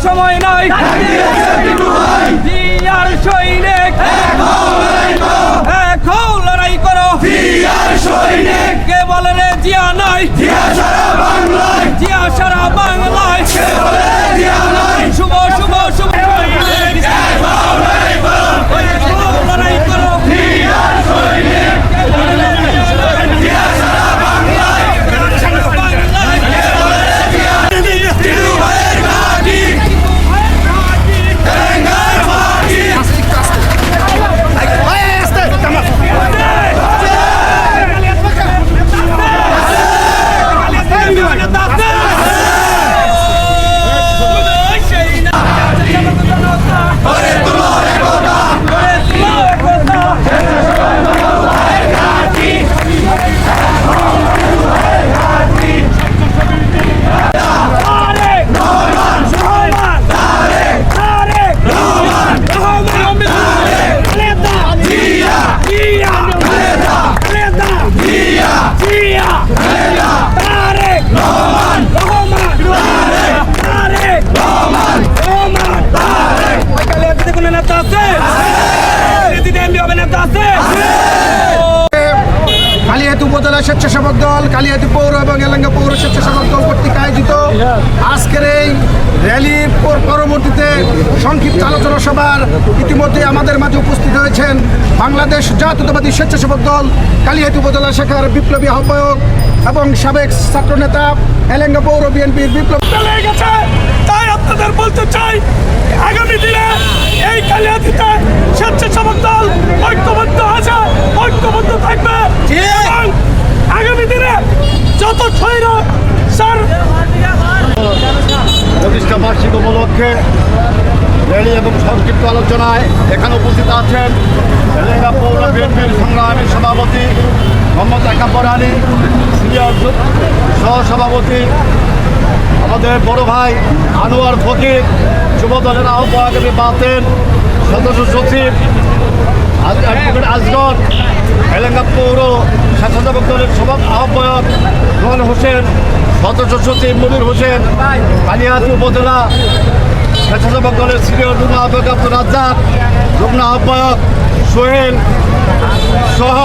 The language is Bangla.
সময় নাই জিয়ার সৈনিক এখন লড়াই করো কে বলে রে জিয়া নাই জিয়া সারা বাংলায় শুভ শুভ শুভ লড়াই করো কালিহাতী উপজেলা স্বেচ্ছাসেবক দল, কালিহাতী পৌর এবং এলাঙ্গা পৌর স্বেচ্ছাসেবক দল কর্তৃক আয়োজিত আজকের এই র্যালির পরবর্তীতে সংক্ষিপ্ত আলোচনা সভার ইতিমধ্যে আমাদের মাঝে উপস্থিত হয়েছেন বাংলাদেশ জাতীয়তাবাদী স্বেচ্ছাসেবক দল কালিহাতী উপজেলা শাখার বিপ্লবী আহ্বায়ক এবং সাবেক ছাত্রনেতা এলাঙ্গা পৌর বিএনপির বিপ্লব গেছে। তাই আপনাদের বলতে চাই, আগামী দিনে এই কালিহাতীতে স্বেচ্ছাসেবক দল ঐক্যবদ্ধ আছে, ঐক্যবদ্ধ থাকবে এবং আগামী দিনে যত প্রতিষ্ঠা বার্ষিক উপলক্ষে র্যালি এবং সংক্ষিপ্ত আলোচনায় এখানে উপস্থিত আছেন এলাঙ্গা পৌর বিএনপির সংগ্রামী সভাপতি মোহাম্মদ একাব্বর আলী, সিনিয়র সহসভাপতি আমাদের বড় ভাই আনোয়ার ফকির, যুব দলের আহ্বায়ক বাতেন, সদস্য সচিব আজগর, এলাঙ্গা পৌর স্বেচ্ছাসেবক দলের আহ্বায়ক রোহন হোসেন, সদস্য সচিব মনির হোসেন, কালিহাতী উপজেলা স্বেচ্ছাসেবক দলের সিনিয়র যুগ্ম আহ্বায়ক আব্দুর রাজ্জাক, যুগ্ম আহ্বায়ক সোহেল সহ